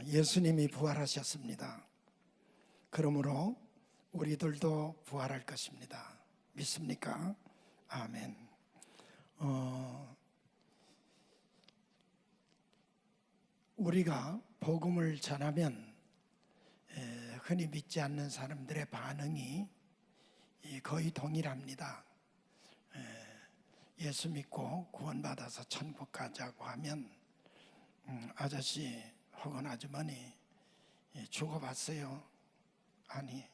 예수님이 부활하셨습니다. 그러므로 우리들도 부활할 것입니다. 믿습니까? 아멘. 우리가 복음을 전하면 흔히 믿지 않는 사람들의 반응이 거의 동일합니다. 예수 믿고 구원받아서 천국 가자고 하면 아저씨 혹은 아주머니 죽어봤어요? 아니.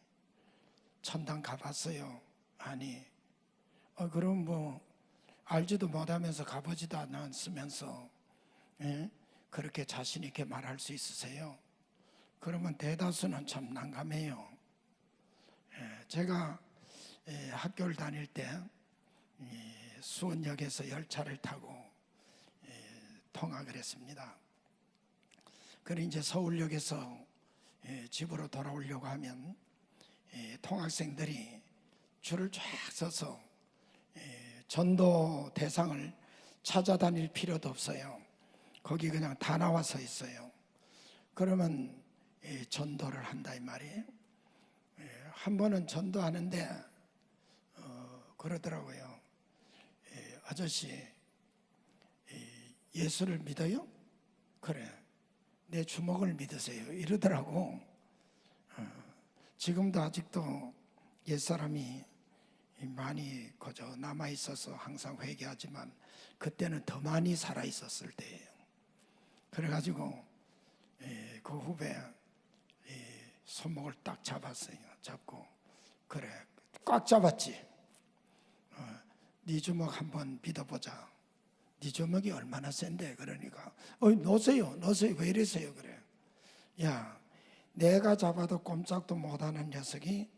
천당 가봤어요? 아니. 그럼 뭐 알지도 못하면서 가보지도 않았으면서 그렇게 자신 있게 말할 수 있으세요? 그러면 대다수는 참 난감해요. 제가 학교를 다닐 때 수원역에서 열차를 타고 통학을 했습니다. 그리고 이제 서울역에서 집으로 돌아오려고 하면 통학생들이 줄을 쫙 서서 전도 대상을 찾아다닐 필요도 없어요. 거기 그냥 다 나와서 있어요. 그러면 전도를 한다 이 말이에요. 한 번은 전도하는데 그러더라고요. 아저씨 예수를 믿어요? 그래. 내 주먹을 믿으세요. 이러더라고. 지금도 아직도 옛사람이 많이 그저 남아있어서 항상 회개하지만 그때는 더 많이 살아있었을 때예요. 그래가지고 그 후배 손목을 딱 잡았어요. 잡고 그래 꽉 잡았지. 네 주먹 한번 믿어보자. 네 주먹이 얼마나 센데. 그러니까 놓으세요 왜 이러세요. 그래. 야, 내가 잡아도 꼼짝도 못하는 녀석이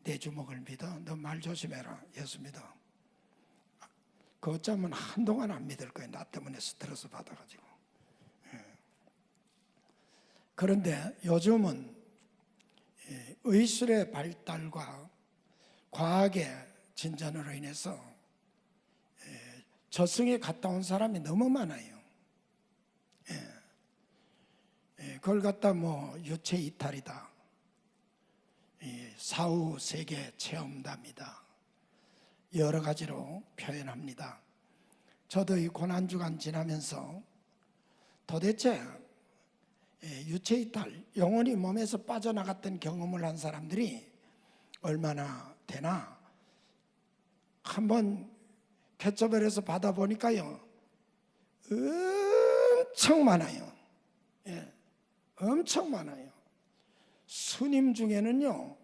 내 주먹을 믿어? 너 말 조심해라. 예수 믿어. 그 어쩌면 한동안 안 믿을 거야. 나 때문에 스트레스 받아가지고. 그런데 요즘은 의술의 발달과 과학의 진전으로 인해서 저승에 갔다 온 사람이 너무 많아요. 그걸 갖다 뭐 유체 이탈이다, 사후 세계 체험담이다, 여러 가지로 표현합니다. 저도 이 고난주간 지나면서 도대체 유체 이탈, 영혼이 몸에서 빠져나갔던 경험을 한 사람들이 얼마나 되나 한번 개처벌해서 받아보니까요, 엄청 많아요. 엄청 많아요. 스님 중에는요,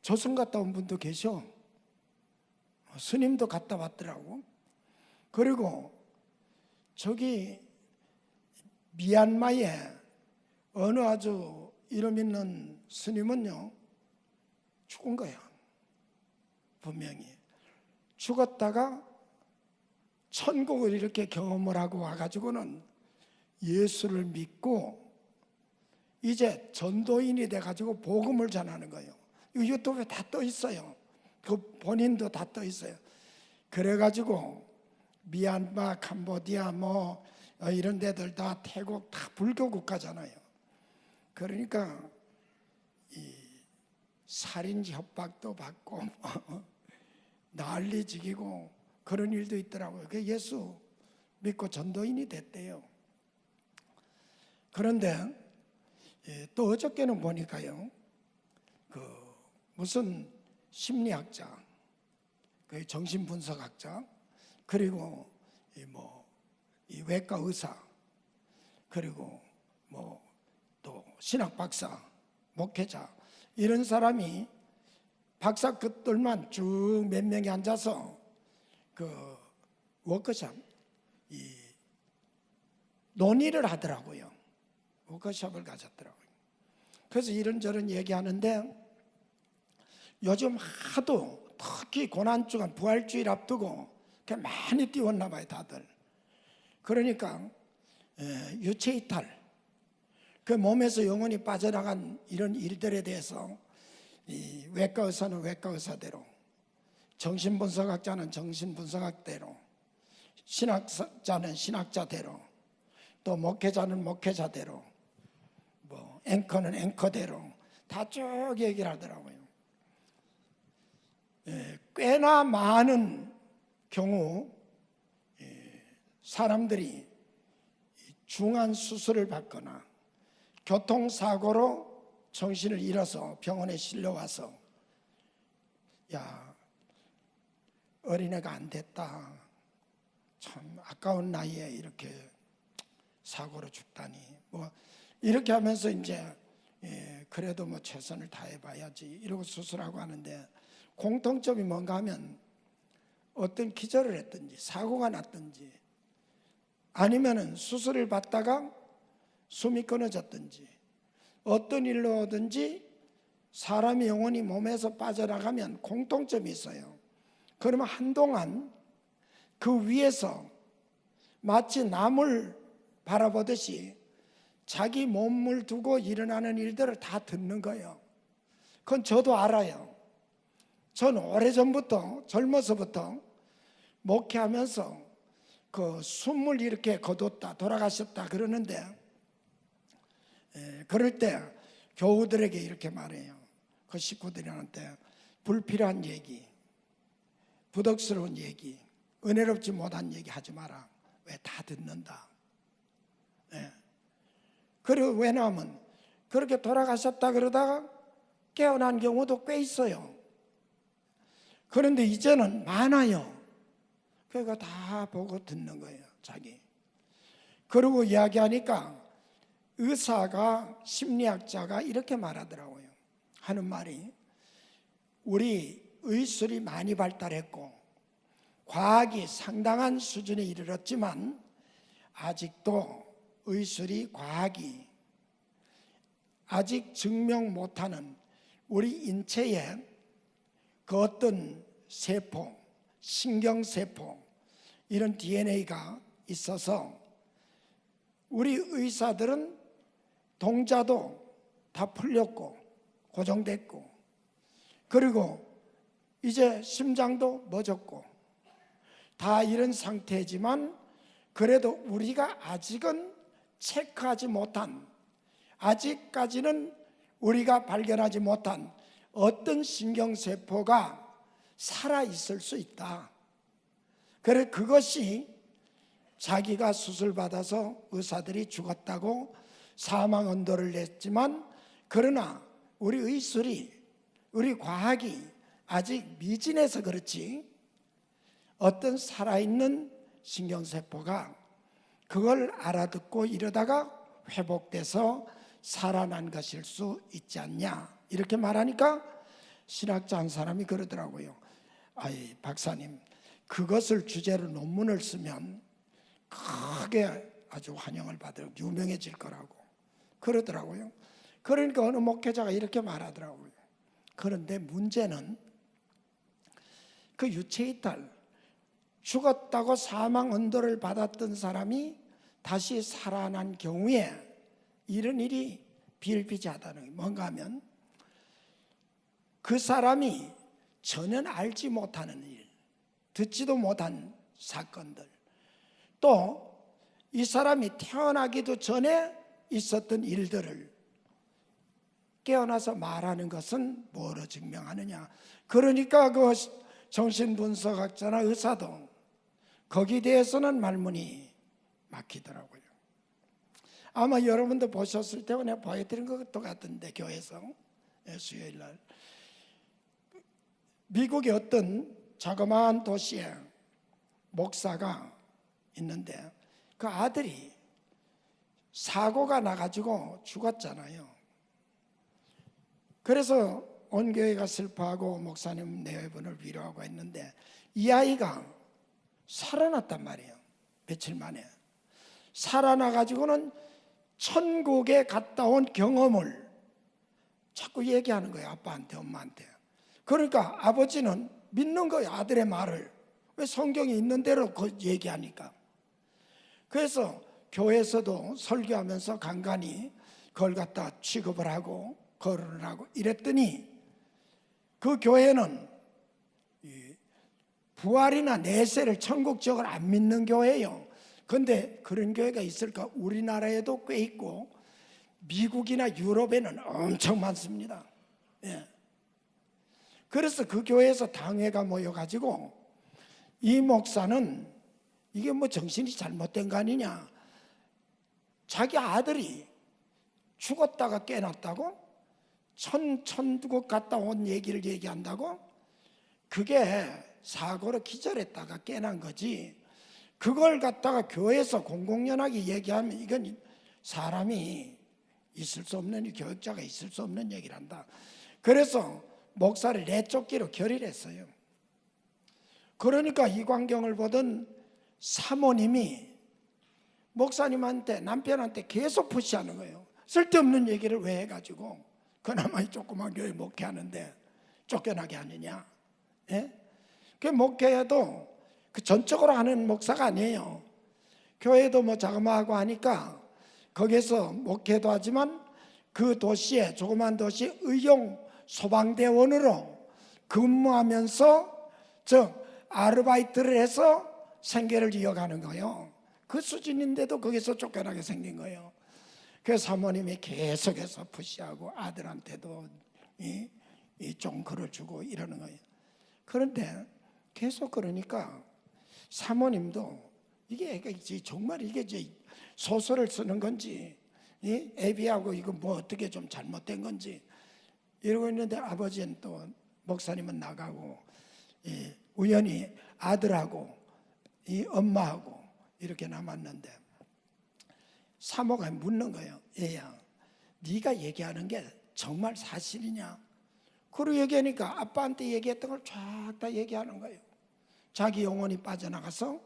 저승 갔다 온 분도 계셔. 스님도 갔다 왔더라고. 그리고 저기 미얀마에 어느 아주 이름 있는 스님은요, 죽은 거야. 분명히. 죽었다가 천국을 이렇게 경험을 하고 와가지고는 예수를 믿고 이제 전도인이 돼가지고 복음을 전하는 거예요. 이거 유튜브에 다 떠 있어요. 그 본인도 다 떠 있어요. 그래가지고 미얀마, 캄보디아 뭐 이런 데들 다 태국 다 불교 국가잖아요. 그러니까 이 살인 협박도 받고 난리지기고 그런 일도 있더라고요. 그 예수 믿고 전도인이 됐대요. 그런데 또 어저께는 보니까요, 그 무슨 심리학자, 그 정신분석학자, 그리고 이 외과 의사, 그리고 뭐 또 신학 박사, 목회자 이런 사람이 박사 끝들만 쭉 몇 명이 앉아서 그 워크숍 이 논의를 하더라고요. 워크숍을 가졌더라고요. 그래서 이런저런 얘기하는데 요즘 하도 특히 고난주간 부활주일 앞두고 많이 띄웠나 봐요, 다들. 그러니까 유체 이탈, 그 몸에서 영혼이 빠져나간 이런 일들에 대해서 이 외과 의사는 외과 의사대로, 정신분석학자는 정신분석학대로, 신학자는 신학자대로, 또 목회자는 목회자대로, 뭐 앵커는 앵커대로 다 쭉 얘기를 하더라고요. 꽤나 많은 경우 사람들이 중한 수술을 받거나 교통사고로 정신을 잃어서 병원에 실려와서 야, 어린애가 안 됐다, 참 아까운 나이에 이렇게 사고로 죽다니, 뭐 이렇게 하면서 이제 그래도 뭐 최선을 다해봐야지 이러고 수술하고 하는데, 공통점이 뭔가 하면 어떤 기절을 했든지 사고가 났든지 아니면은 수술을 받다가 숨이 끊어졌든지 어떤 일로든지 사람의 영혼이 몸에서 빠져나가면 공통점이 있어요. 그러면 한동안 그 위에서 마치 남을 바라보듯이 자기 몸을 두고 일어나는 일들을 다 듣는 거예요. 그건 저도 알아요. 전 오래전부터, 젊어서부터 목회하면서 그 숨을 이렇게 거뒀다, 돌아가셨다 그러는데, 그럴 때 교우들에게 이렇게 말해요. 그 식구들한테 불필요한 얘기, 부덕스러운 얘기, 은혜롭지 못한 얘기 하지 마라. 왜? 다 듣는다. 그리고 왜냐하면 그렇게 돌아가셨다 그러다가 깨어난 경우도 꽤 있어요. 그런데 이제는 많아요. 그러니까 다 보고 듣는 거예요, 자기. 그리고 이야기하니까 의사가, 심리학자가 이렇게 말하더라고요. 하는 말이, 우리 의술이 많이 발달했고 과학이 상당한 수준에 이르렀지만 아직도 의술이, 과학이 아직 증명 못하는 우리 인체에 그 어떤 세포, 신경세포, 이런 DNA가 있어서 우리 의사들은 동자도 다 풀렸고 고정됐고, 그리고 이제 심장도 멎었고 다 이런 상태지만 그래도 우리가 아직은 체크하지 못한, 아직까지는 우리가 발견하지 못한 어떤 신경세포가 살아있을 수 있다. 그래, 그것이 자기가 수술받아서 의사들이 죽었다고 사망 언도를 냈지만, 그러나 우리 의술이, 우리 과학이 아직 미진해서 그렇지 어떤 살아있는 신경세포가 그걸 알아듣고 이러다가 회복돼서 살아난 것일 수 있지 않냐, 이렇게 말하니까 신학자 한 사람이 그러더라고요. 아이, 박사님, 그것을 주제로 논문을 쓰면 크게 아주 환영을 받을, 유명해질 거라고 그러더라고요. 그러니까 어느 목회자가 이렇게 말하더라고요. 그런데 문제는 그 유체이탈, 죽었다고 사망 언도를 받았던 사람이 다시 살아난 경우에 이런 일이 비일비재하다는 게 뭔가 하면, 그 사람이 전혀 알지 못하는 일, 듣지도 못한 사건들, 또 이 사람이 태어나기도 전에 있었던 일들을 깨어나서 말하는 것은 뭐로 증명하느냐. 그러니까 그 정신분석학자나 의사도 거기에 대해서는 말문이 막히더라고요. 아마 여러분도 보셨을 때 내가 보여드린 것도 같은데, 교회에서 수요일날 미국의 어떤 자그마한 도시에 목사가 있는데 그 아들이 사고가 나가지고 죽었잖아요. 그래서 온 교회가 슬퍼하고 목사님 내외분을 위로하고 했는데, 이 아이가 살아났단 말이에요. 며칠 만에 살아나가지고는 천국에 갔다 온 경험을 자꾸 얘기하는 거예요, 아빠한테, 엄마한테. 그러니까 아버지는 믿는 거예요, 아들의 말을. 왜? 성경에 있는 대로 그 얘기하니까. 그래서 교회에서도 설교하면서 간간히 그걸 갖다 취급을 하고 거론을 하고 이랬더니, 그 교회는 부활이나 내세를, 천국 지옥을 안 믿는 교회예요. 근데 그런 교회가 있을까? 우리나라에도 꽤 있고 미국이나 유럽에는 엄청 많습니다. 예. 그래서 그 교회에서 당회가 모여가지고 이 목사는 이게 뭐 정신이 잘못된 거 아니냐, 자기 아들이 죽었다가 깨났다고, 천국 갔다 온 얘기를 얘기한다고, 그게 사고로 기절했다가 깨난 거지, 그걸 갖다가 교회에서 공공연하게 얘기하면 이건 사람이 있을 수 없는, 교육자가 있을 수 없는 얘기를 한다. 그래서 목사를 내쫓기로 결의했어요. 그러니까 이광경을 보던 사모님이 목사님한테, 남편한테 계속 푸시하는 거예요. 쓸데없는 얘기를 왜 해가지고 그나마 이 조그만 교회 목회하는데 쫓겨나게 하느냐. 예? 그 목회도 그 전적으로 하는 목사가 아니에요. 교회도 뭐 자그마하고 하니까 거기서 목회도 하지만 그 도시에, 조그만 도시 의용 소방대원으로 근무하면서 아르바이트를 해서 생계를 이어가는 거예요. 그 수준인데도 거기서 쫓겨나게 생긴 거예요. 그래서 사모님이 계속해서 푸시하고 아들한테도 좀 걸어주고 이러는 거예요. 그런데 계속 그러니까 사모님도 이게 정말 이게 소설을 쓰는 건지, 애비하고 이거 뭐 어떻게 좀 잘못된 건지 이러고 있는데, 아버지는 또 목사님은 나가고 우연히 아들하고 이 엄마하고 이렇게 남았는데, 사모가 묻는 거예요. 얘야, 네가 얘기하는 게 정말 사실이냐? 그러고 얘기하니까 아빠한테 얘기했던 걸 쫙 다 얘기하는 거예요. 자기 영혼이 빠져나가서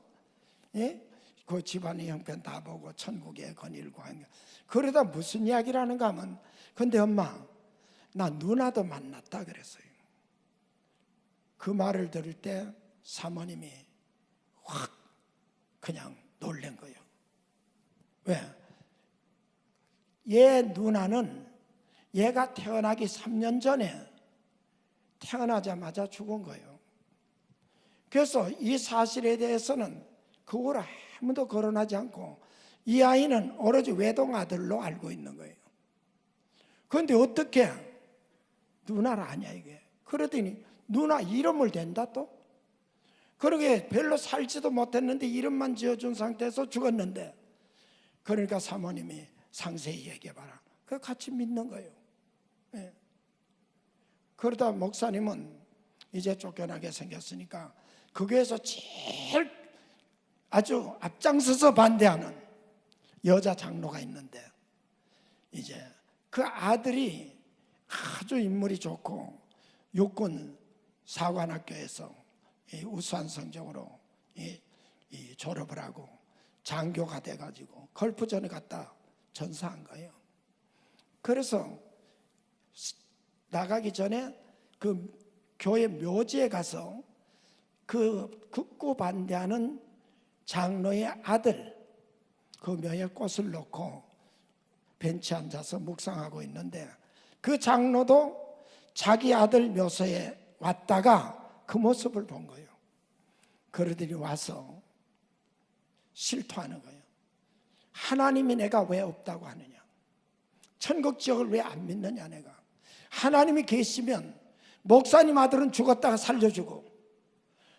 그 집안의 형편 다 보고 천국에 거닐고 하는 거. 그러다 무슨 이야기를 하는가 하면, 근데 엄마, 나 누나도 만났다 그랬어요. 그 말을 들을 때 사모님이 확 그냥 놀란 거예요. 왜? 얘 누나는 얘가 태어나기 3년 전에 태어나자마자 죽은 거예요. 그래서 이 사실에 대해서는 그걸 아무도 거론하지 않고 이 아이는 오로지 외동아들로 알고 있는 거예요. 그런데 어떻게 누나를 아냐 이게. 그러더니 누나 이름을 댄다 또? 그러게 별로 살지도 못했는데 이름만 지어준 상태에서 죽었는데, 그러니까 사모님이 상세히 얘기해봐라. 그 같이 믿는 거예요. 예. 그러다 목사님은 이제 쫓겨나게 생겼으니까 그 교회에서 제일 아주 앞장서서 반대하는 여자 장로가 있는데, 이제 그 아들이 아주 인물이 좋고 육군 사관학교에서 우수한 성적으로 졸업을 하고 장교가 돼가지고 걸프전에 갔다 전사한 거예요. 그래서 나가기 전에 그 교회 묘지에 가서 그 극구 반대하는 장로의 아들 그 묘에 꽃을 놓고 벤치에 앉아서 묵상하고 있는데, 그 장로도 자기 아들 묘소에 왔다가 그 모습을 본 거예요. 그러더니 와서 실토하는 거예요. 하나님이 내가 왜 없다고 하느냐, 천국 지역을 왜 안 믿느냐, 내가 하나님이 계시면 목사님 아들은 죽었다가 살려주고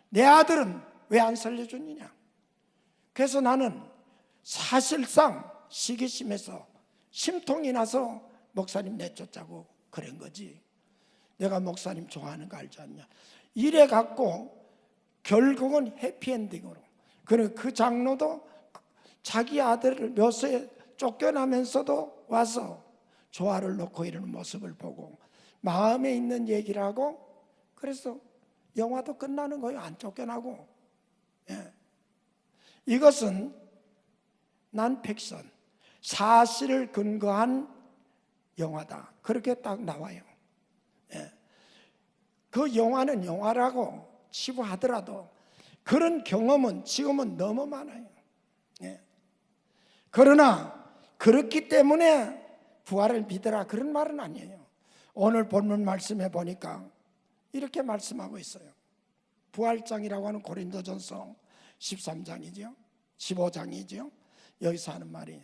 내 아들은 왜 안 살려주느냐. 그래서 나는 사실상 시기심에서 심통이 나서 목사님 내쫓자고 그런 거지, 내가 목사님 좋아하는 거 알지 않냐. 이래 갖고 결국은 해피엔딩으로, 그리고 그 장로도 자기 아들을 묘소에 쫓겨나면서도 와서 조화를 놓고 이러는 모습을 보고 마음에 있는 얘기를 하고, 그래서 영화도 끝나는 거예요. 안 쫓겨나고. 예. 이것은 난픽션, 사실을 근거한 영화다, 그렇게 딱 나와요. 예. 그 영화는 영화라고 치부하더라도 그런 경험은 지금은 너무 많아요. 예. 그러나 그렇기 때문에 부활을 믿으라 그런 말은 아니에요. 오늘 본문 말씀해 보니까 이렇게 말씀하고 있어요. 부활장이라고 하는 고린도전서 13장이죠. 15장이죠. 여기서 하는 말이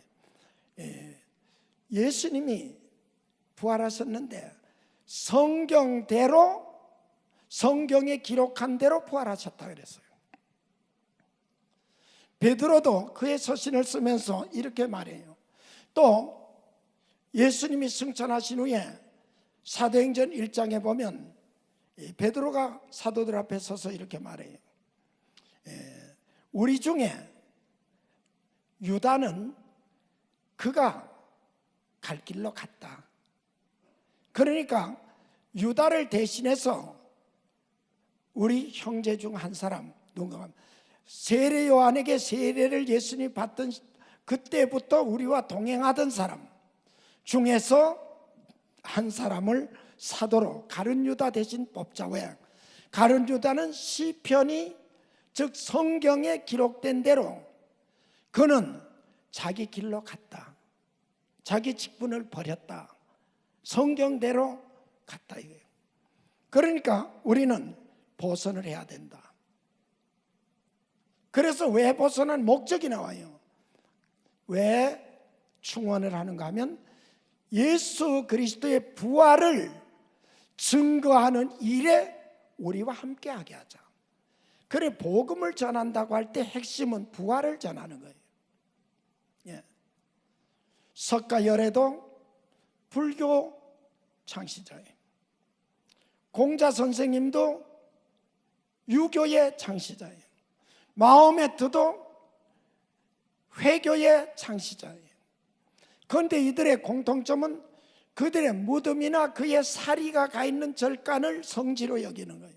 예수님이 부활하셨는데 성경대로, 성경에 기록한 대로 부활하셨다 그랬어요. 베드로도 그의 서신을 쓰면서 이렇게 말해요. 또 예수님이 승천하신 후에 사도행전 1장에 보면 베드로가 사도들 앞에 서서 이렇게 말해요. 우리 중에 유다는 그가 갈 길로 갔다. 그러니까 유다를 대신해서 우리 형제 중 한 사람, 누군가 세례 요한에게 세례를 예수님이 받던 그때부터 우리와 동행하던 사람 중에서 한 사람을 사도로 가룟 유다 대신 뽑자. 왜? 가룟 유다는 시편이, 즉 성경에 기록된 대로 그는 자기 길로 갔다. 자기 직분을 버렸다. 성경대로 갔다 이거예요. 그러니까 우리는 보선을 해야 된다. 그래서 왜 보선한 목적이 나와요? 왜 충원을 하는가 하면 예수 그리스도의 부활을 증거하는 일에 우리와 함께하게 하자. 그래 복음을 전한다고 할 때 핵심은 부활을 전하는 거예요. 예. 석가열애도 불교 창시자예요. 공자 선생님도 유교의 창시자예요. 마호메트도 회교의 창시자예요. 그런데 이들의 공통점은 그들의 무덤이나 그의 사리가 가 있는 절간을 성지로 여기는 거예요.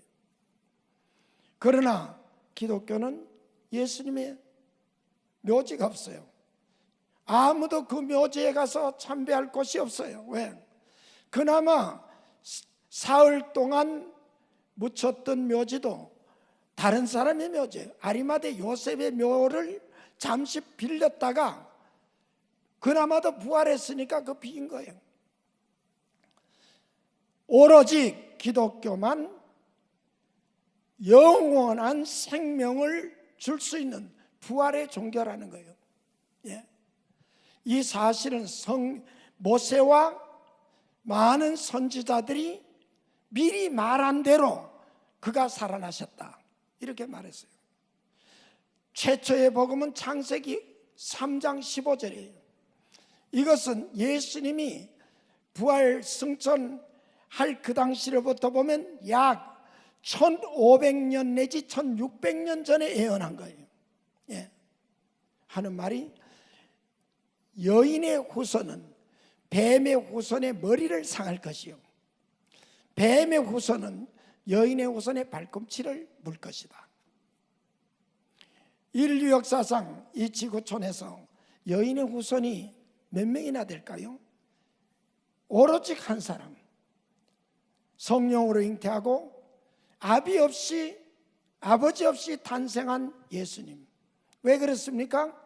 그러나 기독교는 예수님의 묘지가 없어요. 아무도 그 묘지에 가서 참배할 곳이 없어요. 왜? 그나마 사흘 동안 묻혔던 묘지도 다른 사람의 묘지, 아리마대 요셉의 묘를 잠시 빌렸다가 그나마도 부활했으니까 그 비인 거예요. 오로지 기독교만 영원한 생명을 줄 수 있는 부활의 종교라는 거예요. 예. 이 사실은 모세와 많은 선지자들이 미리 말한 대로 그가 살아나셨다 이렇게 말했어요. 최초의 복음은 창세기 3장 15절이에요. 이것은 예수님이 부활 승천할 그 당시로부터 보면 약 1500년 내지 1600년 전에 예언한 거예요. 예. 하는 말이 여인의 후손은 뱀의 후손의 머리를 상할 것이요 뱀의 후손은 여인의 후손의 발꿈치를 물 것이다. 인류 역사상 이 지구촌에서 여인의 후손이 몇 명이나 될까요? 오로지 한 사람, 성령으로 잉태하고 아버지 없이 탄생한 예수님. 왜 그렇습니까?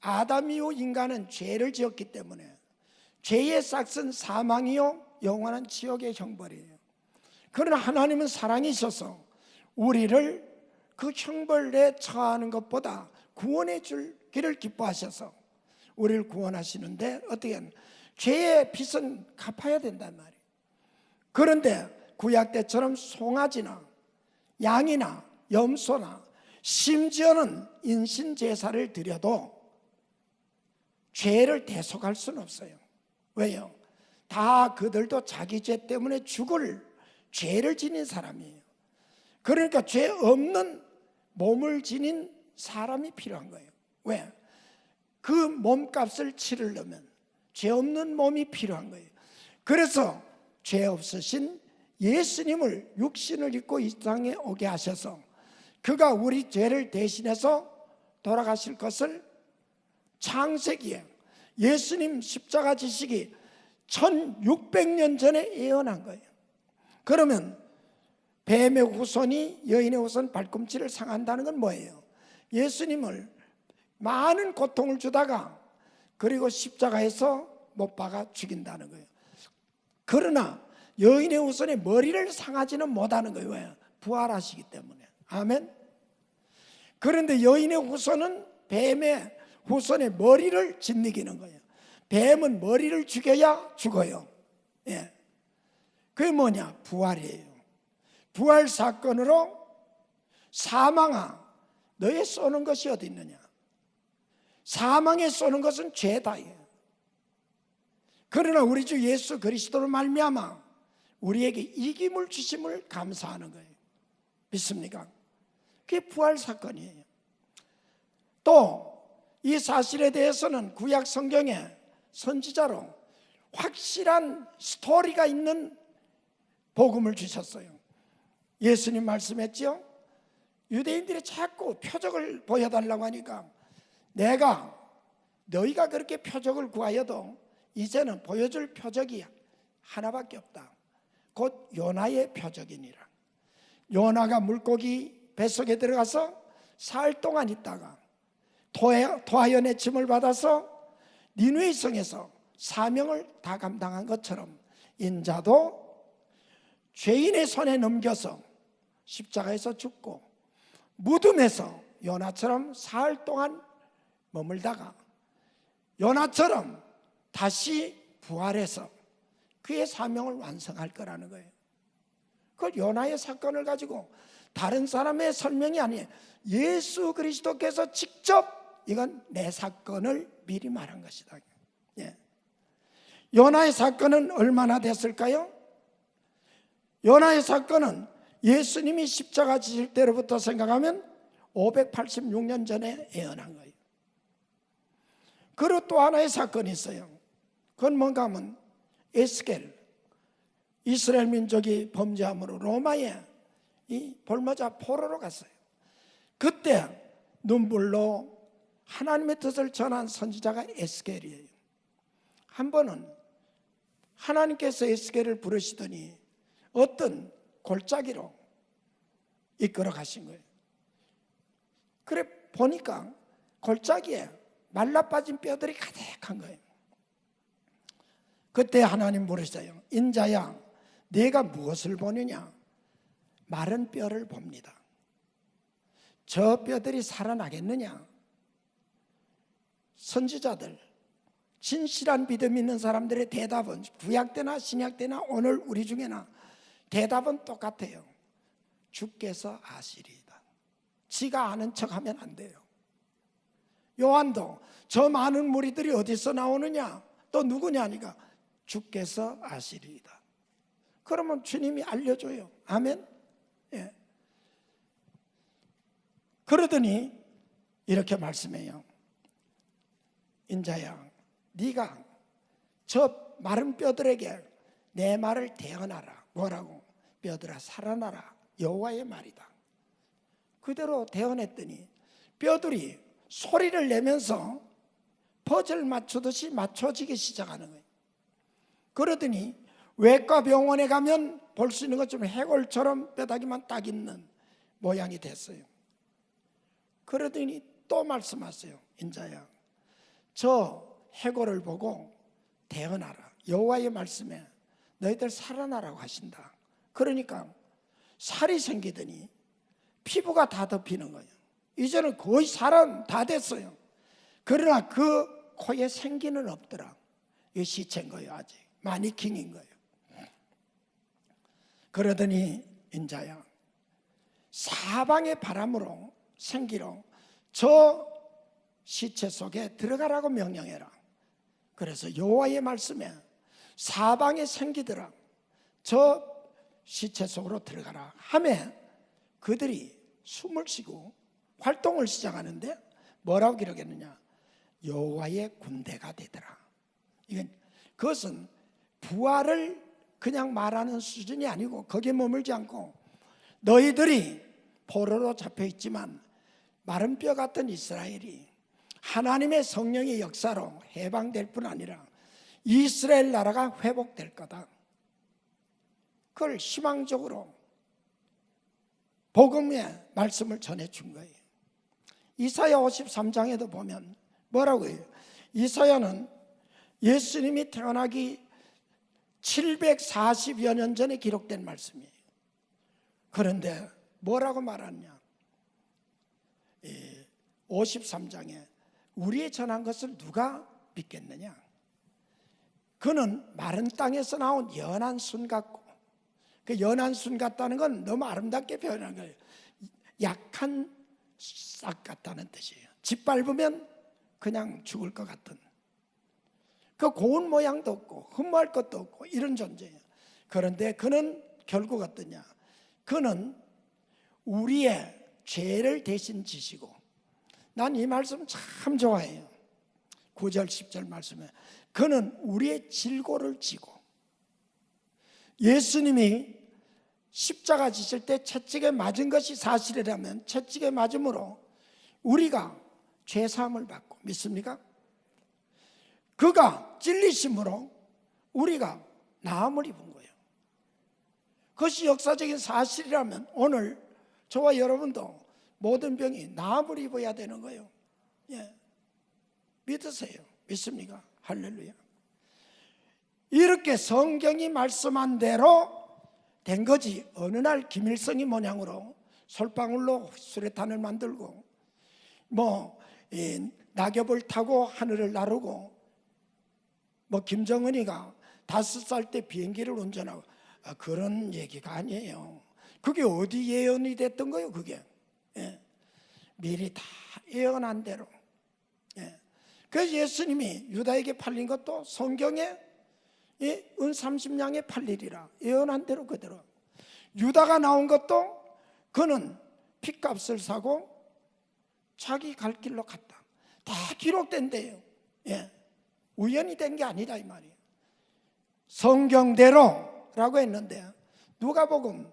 아담 이후 인간은 죄를 지었기 때문에 죄의 싹은 사망이요 영원한 지옥의 형벌이에요. 그러나 하나님은 사랑이셔서 우리를 그 형벌에 처하는 것보다 구원해 주기를 기뻐하셔서 우리를 구원하시는데 어떻게 하면 죄의 빚은 갚아야 된단 말이에요. 그런데 구약 때처럼 송아지나 양이나 염소나 심지어는 인신제사를 드려도 죄를 대속할 수는 없어요. 왜요? 다 그들도 자기 죄 때문에 죽을 죄를 지닌 사람이에요. 그러니까 죄 없는 몸을 지닌 사람이 필요한 거예요. 왜? 그 몸값을 치르려면 죄 없는 몸이 필요한 거예요. 그래서 죄 없으신 예수님을 육신을 입고 이 땅에 오게 하셔서 그가 우리 죄를 대신해서 돌아가실 것을 창세기에 예수님 십자가 지시기 1600년 전에 예언한 거예요. 그러면 뱀의 후손이 여인의 후손 발꿈치를 상한다는 건 뭐예요? 예수님을 많은 고통을 주다가 그리고 십자가에서 못 박아 죽인다는 거예요. 그러나 여인의 후손의 머리를 상하지는 못하는 거예요. 왜? 부활하시기 때문에. 아멘. 그런데 여인의 후손은 뱀의 후손의 머리를 짓이기는 거예요. 뱀은 머리를 죽여야 죽어요. 예. 그게 뭐냐? 부활이에요. 부활 사건으로 사망아, 너의 쏘는 것이 어디 있느냐? 사망에 쏘는 것은 죄다예요. 그러나 우리 주 예수 그리스도로 말미암아 우리에게 이김을 주심을 감사하는 거예요. 믿습니까? 그게 부활 사건이에요. 또 이 사실에 대해서는 구약 성경에 선지자로 확실한 스토리가 있는 복음을 주셨어요. 예수님 말씀했죠. 유대인들이 자꾸 표적을 보여달라고 하니까 내가 너희가 그렇게 표적을 구하여도 이제는 보여줄 표적이 하나밖에 없다. 곧 요나의 표적이니라. 요나가 물고기 뱃속에 들어가서 사흘 동안 있다가 토하연의 짐을 받아서 니느웨 성에서 사명을 다 감당한 것처럼 인자도 죄인의 손에 넘겨서 십자가에서 죽고 무덤에서 요나처럼 사흘 동안 머물다가 요나처럼 다시 부활해서 그의 사명을 완성할 거라는 거예요. 그 요나의 사건을 가지고 다른 사람의 설명이 아니에요. 예수 그리스도께서 직접 이건 내 사건을 미리 말한 것이다. 예. 요나의 사건은 얼마나 됐을까요? 요나의 사건은 예수님이 십자가 지실 때로부터 생각하면 586년 전에 예언한 거예요. 그리고 또 하나의 사건이 있어요. 그건 뭔가 하면 에스겔, 이스라엘 민족이 범죄함으로 로마에 이 볼모자 포로로 갔어요. 그때 눈물로 하나님의 뜻을 전한 선지자가 에스겔이에요. 한 번은 하나님께서 에스겔을 부르시더니 어떤 골짜기로 이끌어 가신 거예요. 그래 보니까 골짜기에 말라빠진 뼈들이 가득한 거예요. 그때 하나님 물으셨어요. 인자야, 네가 무엇을 보느냐? 마른 뼈를 봅니다. 저 뼈들이 살아나겠느냐? 선지자들, 진실한 믿음 있는 사람들의 대답은 구약 때나 신약 때나 오늘 우리 중에나 대답은 똑같아요. 주께서 아시리이다. 지가 아는 척하면 안 돼요. 요한도 저 많은 무리들이 어디서 나오느냐? 또 누구냐니까 주께서 아시리이다. 그러면 주님이 알려줘요. 아멘. 예. 그러더니 이렇게 말씀해요. 인자야, 네가 저 마른 뼈들에게 내 말을 대언하라. 뭐라고? 뼈들아 살아나라. 여호와의 말이다. 그대로 대언했더니 뼈들이 소리를 내면서 퍼즐 맞추듯이 맞춰지기 시작하는 거예요. 그러더니 외과 병원에 가면 볼 수 있는 것처럼 해골처럼 뼈다귀만 딱 있는 모양이 됐어요. 그러더니 또 말씀하세요. 인자야, 저 해골을 보고 대언하라. 여호와의 말씀에 너희들 살아나라고 하신다. 그러니까 살이 생기더니 피부가 다 덮이는 거예요. 이제는 거의 사람 다 됐어요. 그러나 그 코에 생기는 없더라. 이게 시체인 거예요. 아직 마니킹인 거예요. 그러더니 인자야, 사방의 바람으로 생기로 저 시체 속에 들어가라고 명령해라. 그래서 여호와의 말씀에 사방에 생기더라. 저 시체 속으로 들어가라 하며 그들이 숨을 쉬고 활동을 시작하는데 뭐라고 기록했느냐? 여호와의 군대가 되더라. 그것은 부활을 그냥 말하는 수준이 아니고 거기에 머물지 않고 너희들이 포로로 잡혀 있지만 마른 뼈 같은 이스라엘이 하나님의 성령의 역사로 해방될 뿐 아니라 이스라엘 나라가 회복될 거다. 그걸 희망적으로 복음의 말씀을 전해준 거예요. 이사야 53장에도 보면 뭐라고 해요? 이사야는 예수님이 태어나기 740여 년 전에 기록된 말씀이에요. 그런데 뭐라고 말하냐? 53장에 우리의 전한 것을 누가 믿겠느냐? 그는 마른 땅에서 나온 연한 순 같고, 그 연한 순 같다는 건 너무 아름답게 표현한 거예요. 약한 싹 같다는 뜻이에요. 짓밟으면 그냥 죽을 것 같은, 그 고운 모양도 없고 흠모할 것도 없고 이런 존재예요. 그런데 그는 결국 어떠냐? 그는 우리의 죄를 대신 지시고, 난 이 말씀 참 좋아해요. 9절 10절 말씀에 그는 우리의 질고를 지고, 예수님이 십자가 지실 때 채찍에 맞은 것이 사실이라면 채찍에 맞음으로 우리가 죄사함을 받고, 믿습니까? 그가 찔리심으로 우리가 나음을 입은 거예요. 그것이 역사적인 사실이라면 오늘 저와 여러분도 모든 병이 나음을 입어야 되는 거예요. 예. 믿으세요. 믿습니까? 할렐루야. 이렇게 성경이 말씀한 대로 된 거지. 어느 날 김일성이 모양으로 솔방울로 수레탄을 만들고 낙엽을 타고 하늘을 나르고 김정은이가 5살 때 비행기를 운전하고, 그런 얘기가 아니에요. 그게 어디 예언이 됐던 거예요? 그게 미리 다 예언한 대로. 그래서 예수님이 유다에게 팔린 것도 성경에 은 30냥에 팔리리라 예언한 대로 그대로. 유다가 나온 것도 그는 핏값을 사고 자기 갈 길로 갔다. 다 기록된대요. 우연히 된 게 아니다 이 말이에요. 성경대로라고 했는데 누가복음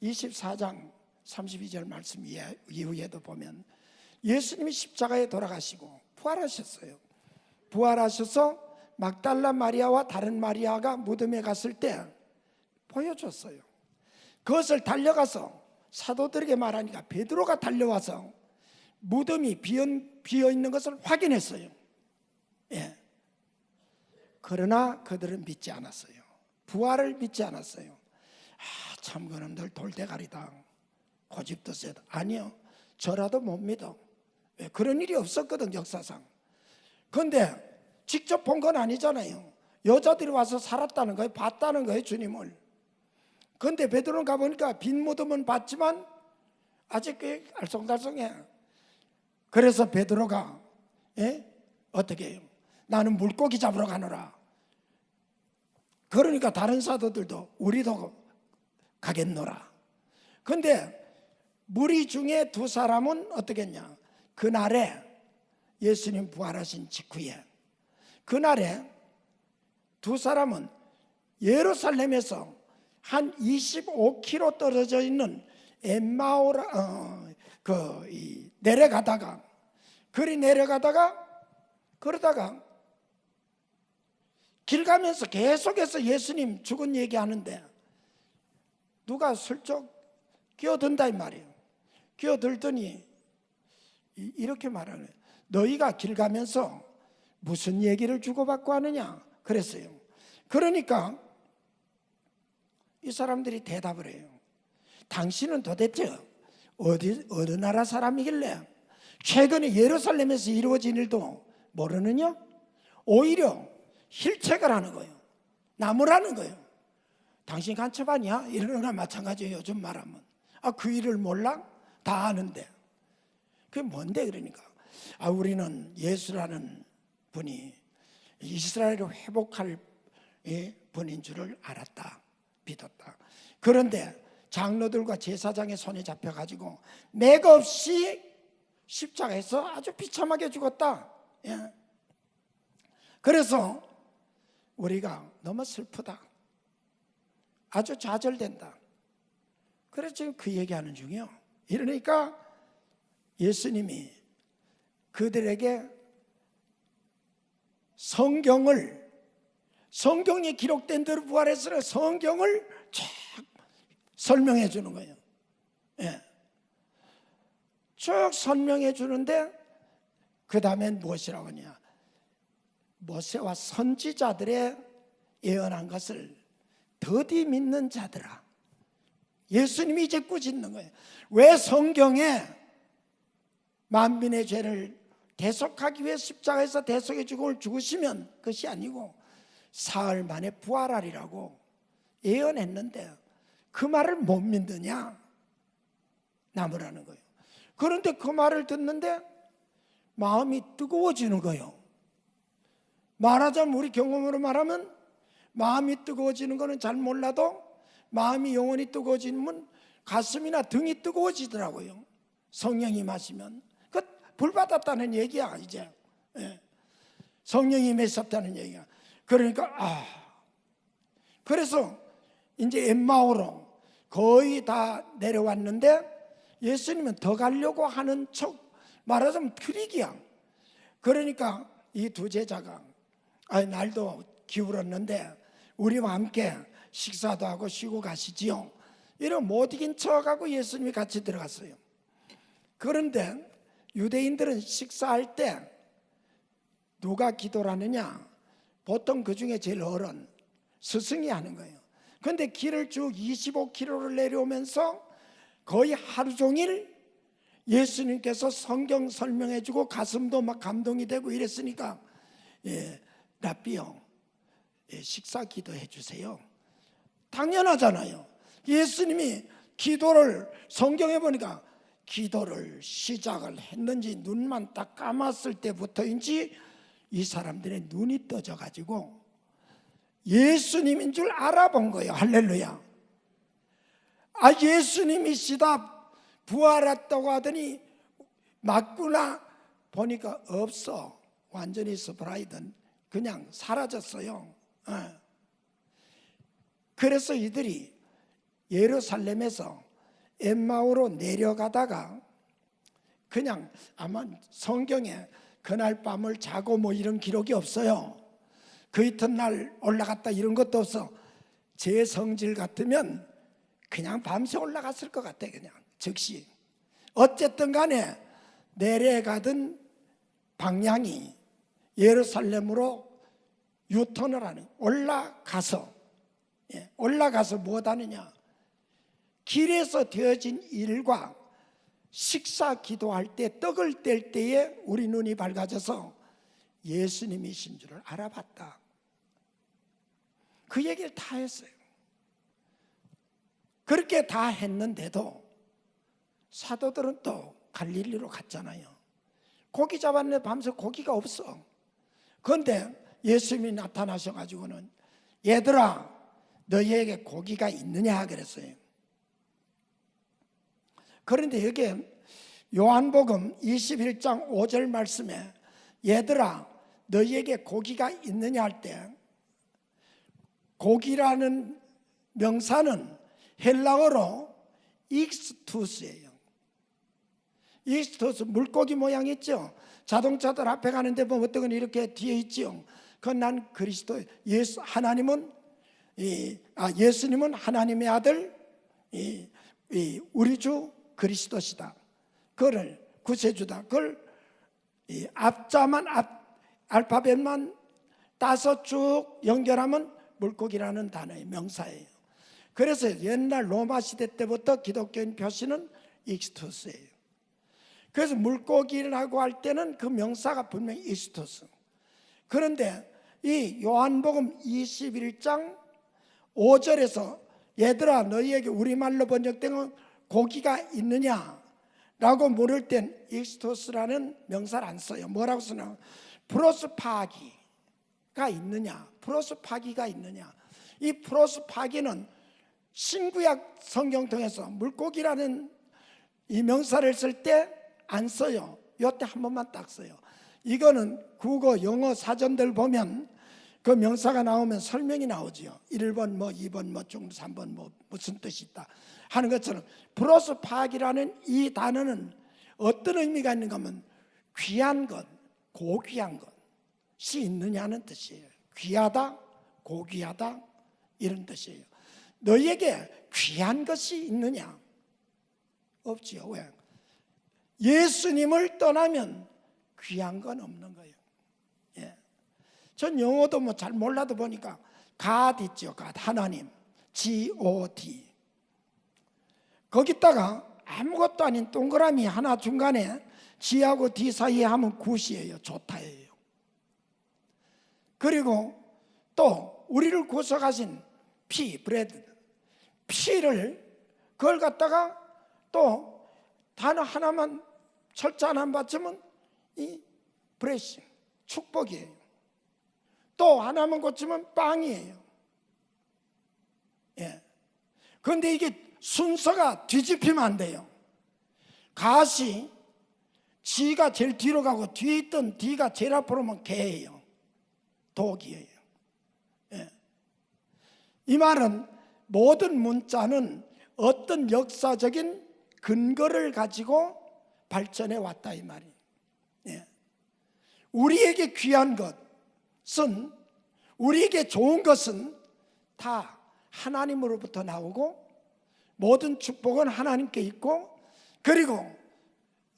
24장 32절 말씀 이후에도 보면 예수님이 십자가에 돌아가시고 부활하셨어요. 부활하셔서 막달라 마리아와 다른 마리아가 무덤에 갔을 때 보여줬어요. 그것을 달려가서 사도들에게 말하니까 베드로가 달려와서 무덤이 비어 있는 것을 확인했어요. 그러나 그들은 믿지 않았어요. 부활을 믿지 않았어요. 참 그놈들 돌대가리다, 고집도 세다. 아니요, 저라도 못 믿어. 왜? 그런 일이 없었거든 역사상. 그런데 직접 본 건 아니잖아요. 여자들이 와서 살았다는 거예요. 봤다는 거예요, 주님을. 그런데 베드로는 가보니까 빈 무덤은 봤지만 아직 꽤 알쏭달쏭해. 그래서 베드로가 어떻게 해요? 나는 물고기 잡으러 가노라. 그러니까 다른 사도들도 우리도 가겠노라. 그런데 무리 중에 2사람은 어떻게 했냐? 그날에 예수님 부활하신 직후에 그날에 2사람은 예루살렘에서 한 25km 떨어져 있는 엠마오라 내려가다가 그러다가 길 가면서 계속해서 예수님 죽은 얘기하는데 누가 슬쩍 끼어든다 이 말이에요. 끼어들더니 이렇게 말하는 거예요. 너희가 길 가면서 무슨 얘기를 주고받고 하느냐 그랬어요. 그러니까 이 사람들이 대답을 해요. 당신은 도대체 어느 나라 사람이길래 최근에 예루살렘에서 이루어진 일도 모르느냐? 오히려 힐책을 하는 거예요. 나무라는 거예요. 당신 간첩아니야? 이러는 거나 마찬가지예요. 요즘 말하면. 그 일을 몰라? 다 아는데. 그게 뭔데 그러니까. 우리는 예수라는 분이 이스라엘을 회복할 분인 줄을 알았다. 믿었다. 그런데 장로들과 제사장의 손에 잡혀가지고 맥없이 십자가에서 아주 비참하게 죽었다. 그래서 우리가 너무 슬프다. 아주 좌절된다. 그래서 지금 그 얘기하는 중이요. 이러니까 예수님이 그들에게 성경에 기록된 대로 부활했으나 성경을 쫙 설명해 주는 거예요. 쭉 설명해 주는데 그 다음엔 무엇이라고 하냐? 모세와 선지자들의 예언한 것을 더디 믿는 자들아. 예수님이 이제 꾸짖는 거예요. 왜 성경에 만민의 죄를 대속하기 위해 십자가에서 대속의 죽음을 죽으시면 그것이 아니고 사흘 만에 부활하리라고 예언했는데 그 말을 못 믿느냐? 남으라는 거예요. 그런데 그 말을 듣는데 마음이 뜨거워지는 거예요. 말하자면 우리 경험으로 말하면 마음이 뜨거워지는 거는 잘 몰라도 마음이 영원히 뜨거워지면 가슴이나 등이 뜨거워지더라고요. 성령이 마시면 그 불 받았다는 얘기야. 이제 성령이 맺었다는 얘기야. 그러니까 그래서 이제 엠마오로 거의 다 내려왔는데 예수님은 더 가려고 하는 척, 말하자면 트릭이야. 그러니까 이 두 제자가 날도 기울었는데 우리와 함께 식사도 하고 쉬고 가시지요. 이런 못 이긴 척하고 예수님이 같이 들어갔어요. 그런데 유대인들은 식사할 때 누가 기도를 하느냐? 보통 그 중에 제일 어른 스승이 하는 거예요. 그런데 길을 쭉 25km를 내려오면서 거의 하루 종일 예수님께서 성경 설명해 주고 가슴도 막 감동이 되고 이랬으니까 랍비요, 식사 기도해 주세요. 당연하잖아요. 예수님이 기도를 성경에 보니까 기도를 시작을 했는지 눈만 딱 감았을 때부터인지 이 사람들의 눈이 떠져 가지고 예수님인 줄 알아본 거예요. 할렐루야. 예수님이시다 부활했다고 하더니 맞구나 보니까 없어. 완전히 서프라이든 그냥 사라졌어요. 그래서 이들이 예루살렘에서 엠마오로 내려가다가 그냥 아마 성경에 그날 밤을 자고 뭐 이런 기록이 없어요. 그 이튿날 올라갔다 이런 것도 없어. 제 성질 같으면 그냥 밤새 올라갔을 것 같아. 그냥 즉시. 어쨌든 간에 내려가던 방향이 예루살렘으로 유턴을 하는, 올라가서 무엇 하느냐? 길에서 되어진 일과 식사 기도할 때 떡을 뗄 때에 우리 눈이 밝아져서 예수님이신 줄을 알아봤다. 그 얘기를 다 했어요. 그렇게 다 했는데도 사도들은 또 갈릴리로 갔잖아요. 고기 잡았는데 밤새 고기가 없어. 그런데 예수님이 나타나셔가지고는 얘들아 너희에게 고기가 있느냐 그랬어요. 그런데 여기에 요한복음 21장 5절 말씀에 얘들아 너희에게 고기가 있느냐 할 때 고기라는 명사는 헬라어로 익스투스예요. 익스투스 물고기 모양 있죠. 자동차들 앞에 가는데 보면 어떤 건 이렇게 뒤에 있죠. 그건 난 그리스도 하나님은 예수님은 하나님의 아들 우리 주 그리스도시다. 그를 구세주다. 그걸 앞자만 알파벳만 따서 쭉 연결하면 물고기라는 단어의 명사예요. 그래서 옛날 로마 시대 때부터 기독교인 표시는 익스투스예요. 그래서 물고기라고 할 때는 그 명사가 분명히 익스투스. 그런데 이 요한복음 21장 5절에서 얘들아 너희에게 우리말로 번역된 건 고기가 있느냐라고 물을 땐 익스토스라는 명사를 안 써요. 뭐라고 쓰냐? 프로스파기가 있느냐? 프로스파기가 있느냐? 이 프로스파기는 신구약 성경통에서 물고기라는 이 명사를 쓸 때 안 써요. 이때 한 번만 딱 써요. 이거는 국어, 영어 사전들 보면 그 명사가 나오면 설명이 나오죠. 1번 뭐 2번 뭐 중 3번 뭐 무슨 뜻이 있다 하는 것처럼 프로스파기라는 이 단어는 어떤 의미가 있는가 하면 귀한 것, 고귀한 것이 있느냐는 뜻이에요. 귀하다, 고귀하다 이런 뜻이에요. 너희에게 귀한 것이 있느냐? 없지요. 왜? 예수님을 떠나면 귀한 건 없는 거예요. 전 영어도 뭐 잘 몰라도 보니까 God 있죠. God, 하나님. G-O-D. 거기다가 아무것도 아닌 동그라미 하나 중간에 G하고 D 사이에 하면 굿이에요. 좋다예요. 그리고 또 우리를 구속하신 피, 브레드, 피를 그걸 갖다가 또 단어 하나만 철자 하나 맞추면 이 브레싱, 축복이에요. 또 하나만 고치면 빵이에요. 예. 그런데 이게 순서가 뒤집히면 안 돼요. 갓이 G가 제일 뒤로 가고 뒤에 있던 D가 제일 앞으로 오면 개예요. 독이에요. 예. 이 말은 모든 문자는 어떤 역사적인 근거를 가지고 발전해 왔다 이 말이에요. 예. 우리에게 귀한 것은, 우리에게 좋은 것은 다 하나님으로부터 나오고 모든 축복은 하나님께 있고, 그리고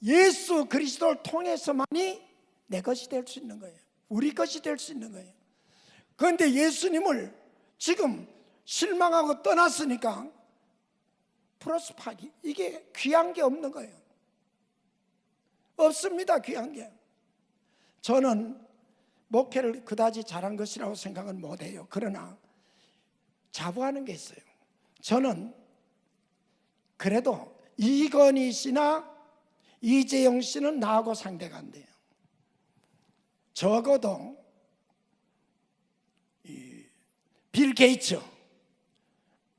예수 그리스도를 통해서만이 내 것이 될 수 있는 거예요. 우리 것이 될 수 있는 거예요. 그런데 예수님을 지금 실망하고 떠났으니까 플러스 파기, 이게 귀한 게 없는 거예요. 없습니다. 귀한 게. 저는 목회를 그다지 잘한 것이라고 생각은 못해요. 그러나 자부하는 게 있어요. 저는 그래도 이건희 씨나 이재용 씨는 나하고 상대가 안 돼요. 적어도 빌 게이츠,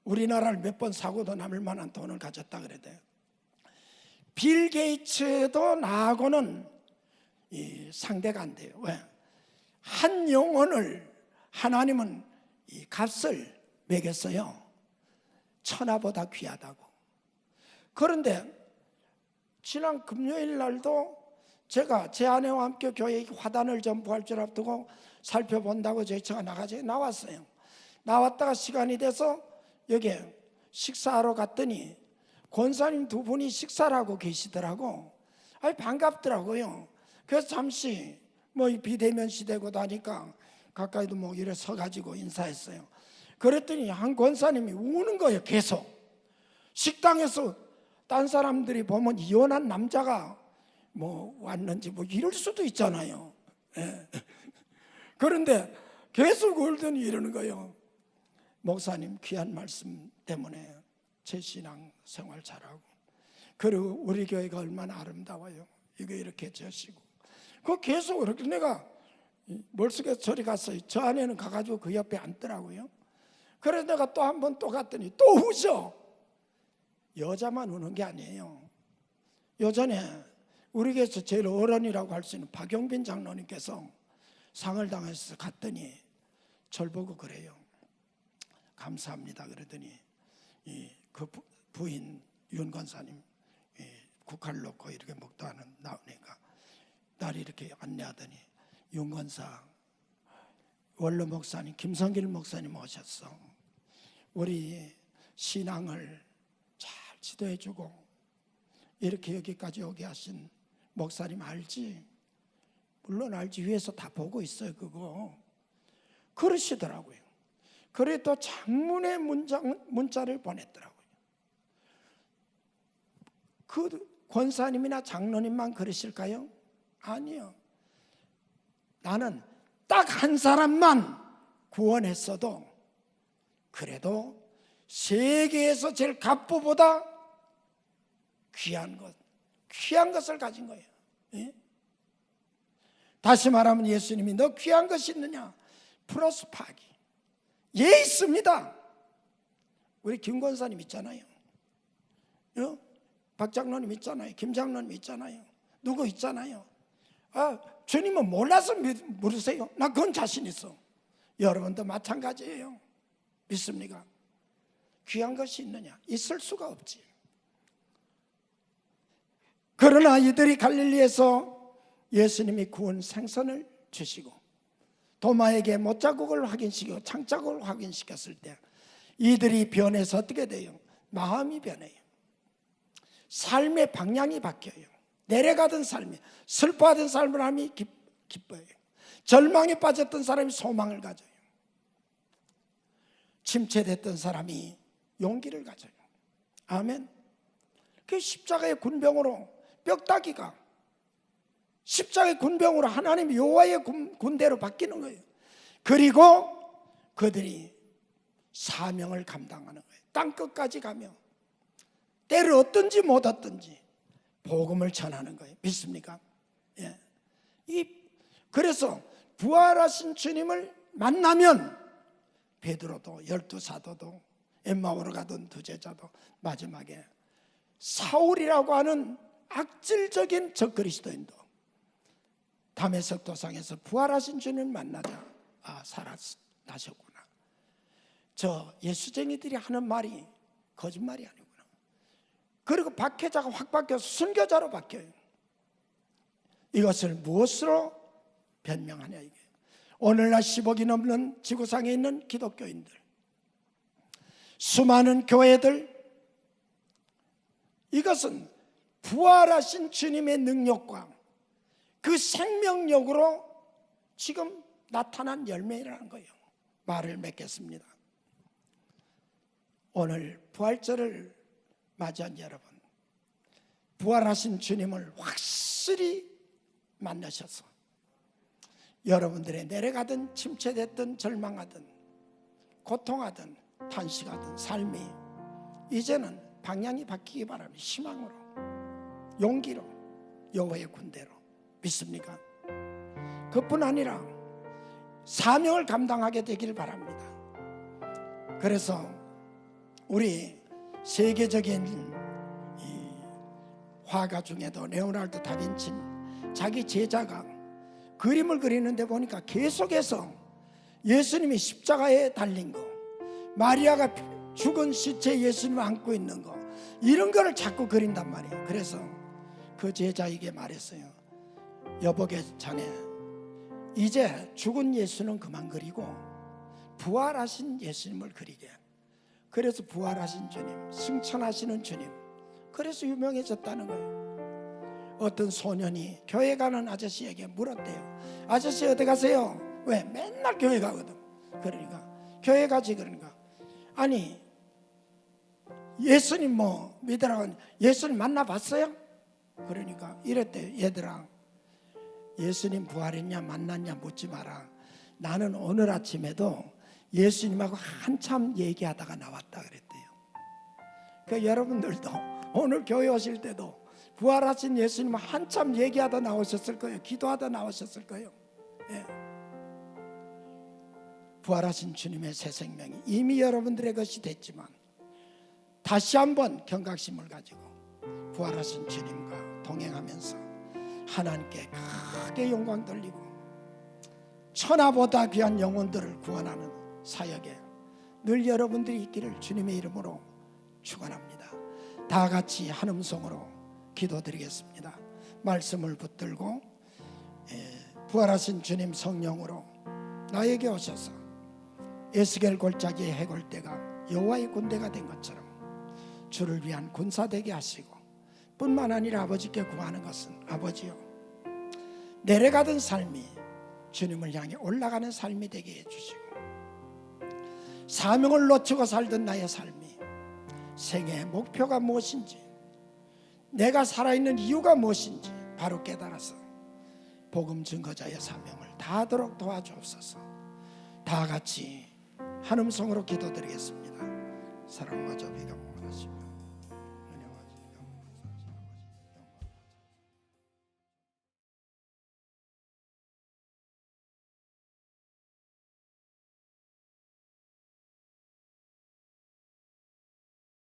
우리나라를 몇 번 사고도 남을 만한 돈을 가졌다 그래야 돼요. 빌 게이츠도 나하고는 상대가 안 돼요. 왜? 한 영혼을 하나님은 이 값을 매겼어요. 천하보다 귀하다고. 그런데 지난 금요일 날도 제가 제 아내와 함께 교회에 화단을 전부할 줄 앞두고 살펴본다고 저희 차가 나왔어요. 나왔다가 시간이 돼서 여기 식사하러 갔더니 권사님 두 분이 식사를 하고 계시더라고. 아니 반갑더라고요. 그래서 잠시 뭐 비대면 시대고 하니까 가까이도 뭐 이래 서가지고 인사했어요. 그랬더니 한 권사님이 우는 거예요. 계속. 식당에서 딴 사람들이 보면 이혼한 남자가 뭐 왔는지 뭐 이럴 수도 있잖아요. 예. 그런데 계속 울더니 이러는 거예요. 목사님 귀한 말씀 때문에 제 신앙 생활 잘하고, 그리고 우리 교회가 얼마나 아름다워요. 이거 이렇게 저시고. 그거 계속 그렇게 내가 멀쩡해서 저리 갔어요. 저 아내는 가가지고 그 옆에 앉더라고요. 그래서 내가 또 한 번 또 갔더니 또 우죠. 여자만 우는 게 아니에요. 요전에 우리 교회에서 제일 어른이라고 할 수 있는 박용빈 장로님께서 상을 당해서 갔더니 절 보고 그래요. 감사합니다. 그러더니 그 부인 윤 권사님 국화를 놓고 이렇게 목도하는 나오니까 날 이렇게 안내하더니 윤 권사, 원로 목사님 김성길 목사님 오셨어. 우리 신앙을 잘 지도해주고 이렇게 여기까지 오게 하신 목사님 알지? 물론 알지. 위에서 다 보고 있어요. 그거 그러시더라고요. 그래 또 장문의 문자를 보냈더라고요. 그 권사님이나 장로님만 그러실까요? 아니요. 나는 딱 한 사람만 구원했어도 그래도 세계에서 제일 갑부보다 귀한 것을 가진 거예요. 예? 다시 말하면 예수님이 너 귀한 것이 있느냐? 플러스 파기. 예, 있습니다. 우리 김 권사님 있잖아요. 박 장로님 있잖아요. 김 장로님 있잖아요. 누구 있잖아요. 주님은 몰라서 물으세요. 나 그건 자신 있어. 여러분도 마찬가지예요. 믿습니까? 귀한 것이 있느냐? 있을 수가 없지. 그러나 이들이 갈릴리에서 예수님이 구운 생선을 주시고 도마에게 못자국을 확인시키고 창자국을 확인시켰을 때 이들이 변해서 어떻게 돼요? 마음이 변해요. 삶의 방향이 바뀌어요. 내려가던 삶이, 슬퍼하던 사람이 기뻐요. 절망에 빠졌던 사람이 소망을 가져요. 침체됐던 사람이 용기를 가져요. 아멘. 그 십자가의 군병으로 뼈다귀가 십자가의 군병으로 하나님 여호와의 군대로 바뀌는 거예요. 그리고 그들이 사명을 감당하는 거예요. 땅끝까지 가며 때를 얻든지 못 얻든지 복음을 전하는 거예요. 믿습니까? 예. 그래서 부활하신 주님을 만나면 베드로도 12사도도 엠마오로 가던 두 제자도 마지막에 사울이라고 하는 악질적인 적그리스도인도 다메섹 도상에서 부활하신 주님을 만나자 살아나셨구나. 저 예수쟁이들이 하는 말이 거짓말이 아니구나. 그리고 박해자가 확 바뀌어서 순교자로 바뀌어요. 이것을 무엇으로 변명하냐 이게. 오늘날 10억이 넘는 지구상에 있는 기독교인들, 수많은 교회들, 이것은 부활하신 주님의 능력과 그 생명력으로 지금 나타난 열매라는 거예요. 말을 맺겠습니다. 오늘 부활절을 맞이한 여러분, 부활하신 주님을 확실히 만나셔서 여러분들의 내려가든 침체됐든 절망하든 고통하든 탄식하든 삶이 이제는 방향이 바뀌기 바랍니다. 희망으로, 용기로, 여호와의 군대로. 믿습니까? 그뿐 아니라 사명을 감당하게 되기를 바랍니다. 그래서 우리 세계적인 이 화가 중에도 레오나르도 다빈치 자기 제자가 그림을 그리는데 보니까 계속해서 예수님이 십자가에 달린 거, 마리아가 죽은 시체 예수님을 안고 있는 거, 이런 거를 자꾸 그린단 말이에요. 그래서 그 제자에게 말했어요. 여보게 자네, 이제 죽은 예수는 그만 그리고 부활하신 예수님을 그리게. 그래서 부활하신 주님, 승천하시는 주님, 그래서 유명해졌다는 거예요. 어떤 소년이 교회 가는 아저씨에게 물었대요. 아저씨 어디 가세요? 왜? 맨날 교회 가거든. 그러니까 교회 가지. 그러니까 아니 예수님 뭐 믿으라고, 예수님 만나봤어요? 그러니까 이랬대요. 얘들아, 예수님 부활했냐 만났냐 묻지 마라. 나는 오늘 아침에도 예수님하고 한참 얘기하다가 나왔다 그랬대요. 그 여러분들도 오늘 교회 오실 때도 부활하신 예수님 한참 얘기하다 나오셨을 거예요. 기도하다 나오셨을 거예요. 예. 부활하신 주님의 새 생명이 이미 여러분들의 것이 됐지만 다시 한번 경각심을 가지고 부활하신 주님과 동행하면서 하나님께 크게 영광 돌리고 천하보다 귀한 영혼들을 구원하는 사역에 늘 여러분들이 있기를 주님의 이름으로 축원합니다. 다 같이 한 음성으로 기도드리겠습니다. 말씀을 붙들고 부활하신 주님 성령으로 나에게 오셔서 에스겔 골짜기의 해골대가 여호와의 군대가 된 것처럼 주를 위한 군사되게 하시고, 뿐만 아니라 아버지께 구하는 것은 아버지요, 내려가던 삶이 주님을 향해 올라가는 삶이 되게 해주시고, 사명을 놓치고 살던 나의 삶이 생애의 목표가 무엇인지, 내가 살아있는 이유가 무엇인지 바로 깨달아서 복음 증거자의 사명을 다하도록 도와주옵소서. 다 같이 한 음성으로 기도드리겠습니다. 사랑과 자비가